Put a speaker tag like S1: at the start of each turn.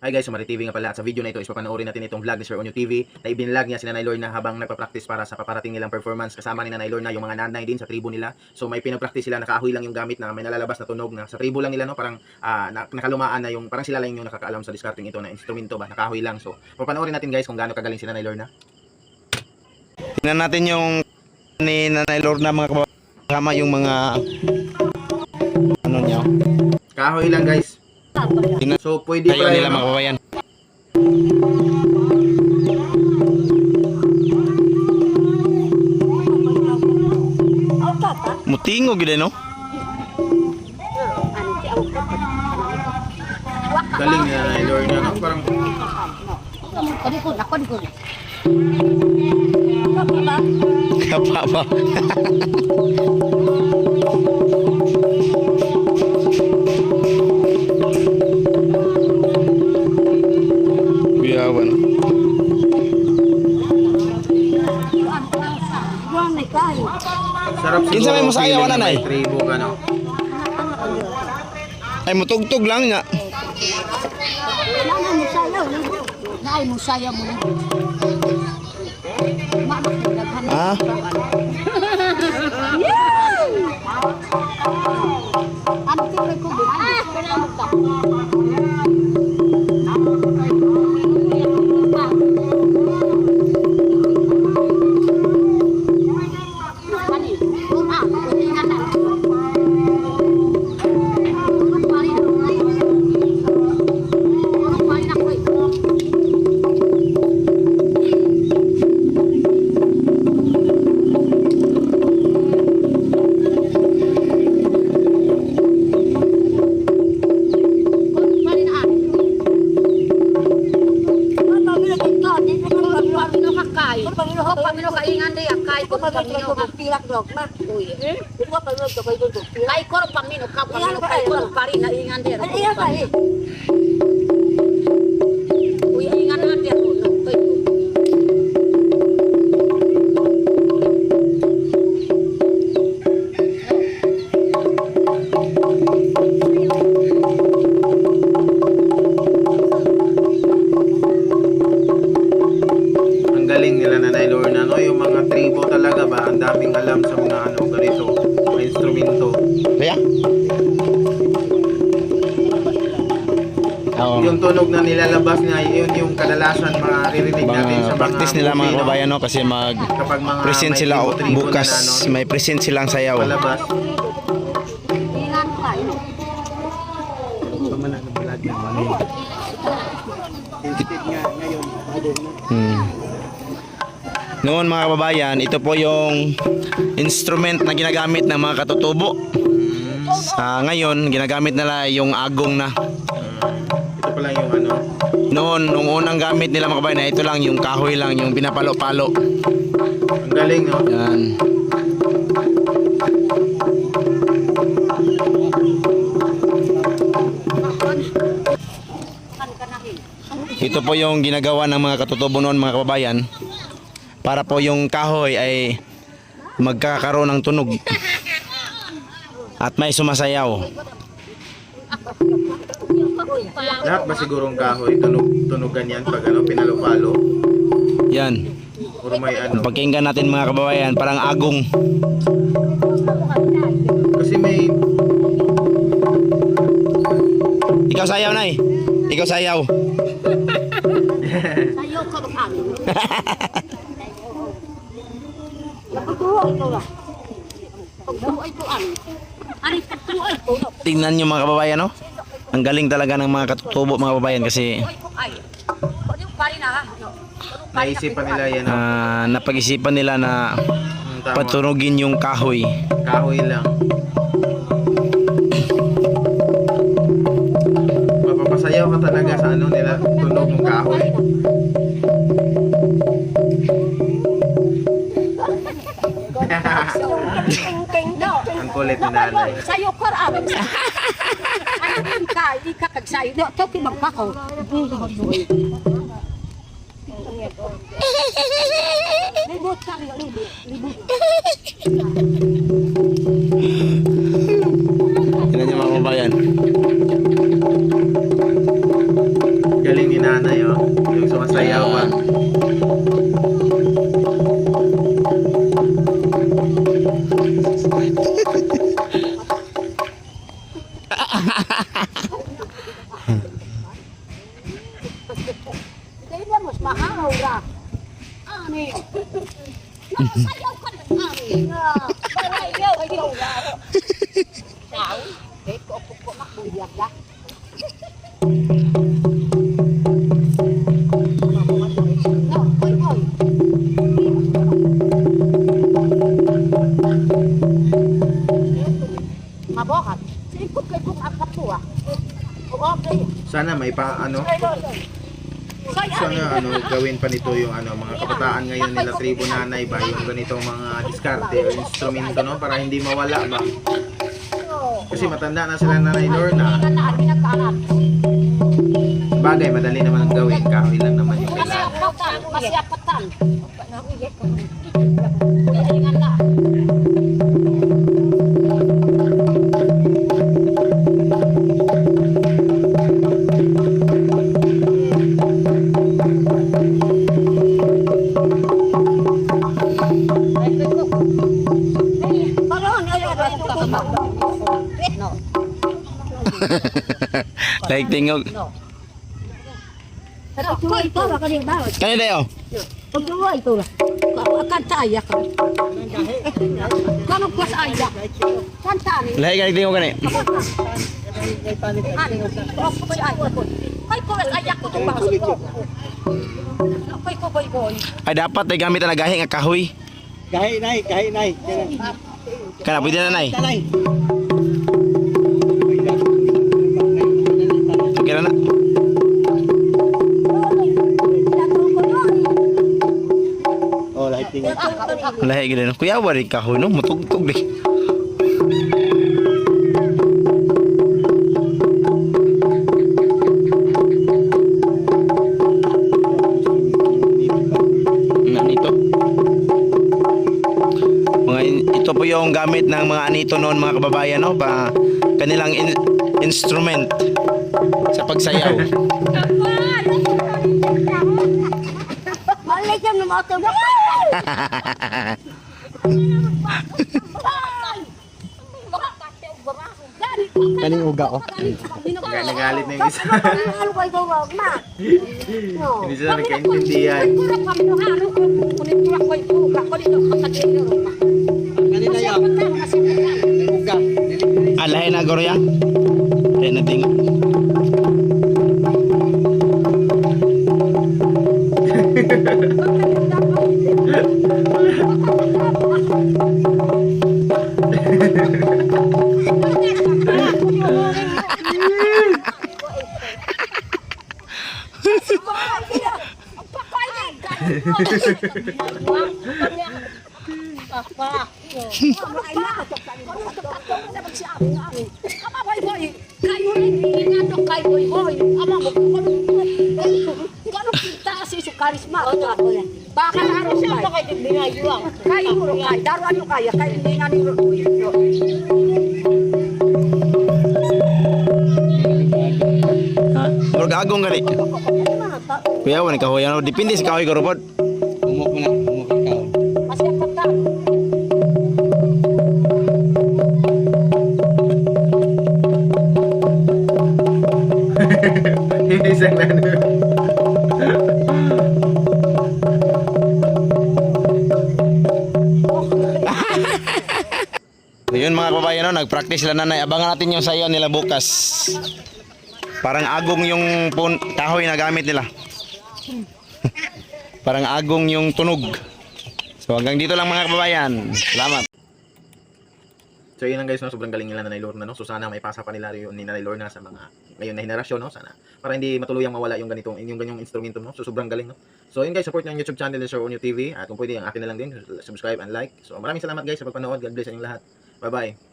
S1: Hi guys, Sumari TV nga pala at sa video na ito is papanoorin natin itong vlog ni Sir Onyo TV na ibinlog niya si Nanay Lorna habang nagpa-practice para sa paparating nilang performance kasama ni Nanay Lorna yung mga nanay din sa tribo nila. So may pinag-practice sila, nakahoy lang yung gamit na may nalalabas na tunog na sa tribo lang nila, no, parang nakalumaan na yung parang sila lang yung nakakaalam sa discarding ito na instrumento ba, nakahoy lang. So papanoorin natin guys kung gaano kagaling si Nanay Lorna.
S2: Tingnan natin yung ni Nanay Lorna mga kasama yung mga ano niya.
S1: Kahoy lang guys.
S2: Tingnan
S1: So pwede
S2: tayo
S1: pa
S2: nila mga kababayan. Mutingog gid no?
S1: galing ni Nanay Lorna, no? Parang
S2: Kapa ba? Biyawan.
S1: sarap
S2: Kinsa may masayaw,
S1: feeling na
S2: nanay?
S1: may tribo ka, no?
S2: Ay mutugtog lang nga. Ah,
S1: Ang galing nila Nanay Lorna, no? Yung mga tribo talaga ba, ang daming alam sa mga ano ganito, mga instrumento.
S2: kaya? Oh.
S1: Yung tunog na nilalabas niya, yun yung kadalasan maririnig natin sa mga
S2: Practice nila mga
S1: movie, no?
S2: kababayan no kasi
S1: Kapag mga
S2: present
S1: may
S2: sila
S1: tribo-tribo
S2: bukas,
S1: na, ano,
S2: may present silang sayaw.
S1: palabas.
S2: Noon mga kababayan, ito po yung instrument na ginagamit ng mga katutubo. Sa ngayon, ginagamit nila yung agong na.
S1: Ito pala yung ano.
S2: Noon, nung unang gamit nila mga kababayan, ito lang yung kahoy lang, yung pinapalo-palo.
S1: Ang galing, no?
S2: Yan. Ito po yung ginagawa ng mga katutubo noon mga kababayan para po yung kahoy ay magkakaroon ng tunog at may sumasayaw.
S1: Lahat ba sigurong kahoy, tunugan yan pag ano, pinalo-palo?
S2: Yan.
S1: Or may ano?
S2: Pagkinggan natin mga kababayan, parang agong.
S1: Kasi may
S2: Ikaw sayaw, Nay. Ikaw sayaw. Tingnan nyo mga kababayan, no? Ang galing talaga ng mga katutubo mga kababayan kasi
S1: naisipan nila yan, no?
S2: napag-isipan nila na
S1: Tama.
S2: patunugin yung kahoy.
S1: Kahoy lang. Mapapasayaw ka talaga sa ano nila, tunog ng kahoy. Ang kulit ni nanay.
S3: Sayo ko amin. Ano ka, hindi ka kagsayo. No, toki magpako. Libot ka, libot. Libot.
S2: Tingnan nyo mga kababayan.
S1: galing ni nanay, oh. Yung sumasayaw pa.
S3: Hindi ba mas mahaw ra? Ani. Sayaw ka ng ani. Sayaw ayaw ra. Sayaw. Dito ko makbuyag da. Mabohat. Sikot kay kung apat po ah. Okay.
S1: Sana may pa ano, sana ano gawin pa nito yung ano mga kabataan ngayon nila tribo nanay ba yung ganitong mga diskarte o instrumento no para hindi mawala ba. Kasi matanda na sila Nanay Lorna. Bagay madali naman ang gawin, kahoy lang naman yung kailangan.
S3: Masyapatan.
S2: Like tingog. Kani dayo.
S3: Pagdawa ito lah. Akan saya ka. Kano ko saya? Kantani.
S2: Lahi kani tingog kani.
S3: Ay ko ayak ko tong baso ko. Ay ko boy.
S2: Ay dapat ay gamit na gahi nga kahoy.
S4: Kahit nay.
S2: Kana pwede na nay.
S4: Tanay.
S2: Okay na.
S4: Oh, lahit tingin.
S2: Lahi gid no. Kuya wari kahoy no, mutugtog di. Anito. Ito po yung gamit ng mga anito noon mga kababayan no, pa kanilang instrument sa pagsayaw.
S3: Malaysia na motor.
S4: Kaning uga ko.
S1: Nagalit na yung isa. Hindi sila nagkaintindihan.
S4: Kanina yan. Uga.
S2: Ah, lahi na goro ya. Lahi na tingog.
S3: Bakal harus siapa kayak tinggal juang. Kayu urung kaya, daruan yung kaya, kayu hindi nga nilo.
S2: Ha? Murag agong gani. Kuya wani kahoy ano, dipindi sa kahoy goro pod.
S4: Umok mo na. Umok ikaw.
S3: Masih apa tak?
S1: Hindi isang nano.
S2: Yun mga kababayan no, nag-practice sila nanay. Abangan natin yung sayaw nila bukas. Parang agong yung kahoy na gamit nila. Parang agong yung tunog. So hanggang dito lang mga kababayan. Salamat.
S1: So yun lang guys, no? Sobrang galing nila Nanay Lorna, no? So sana may pasa pa nila yun ni Nanay Lorna sa mga ngayon na henerasyon, no? Sana para hindi matuluyang mawala yung ganitong yung ganyong instrumento, no? So sobrang galing, no? So yun guys, support niyo ang YouTube channel ni Sir Onyo TV at kung pwede ang akin na lang din, subscribe and like. So maraming salamat guys sa pagpanood. God bless sa inyong lahat. Bye-bye.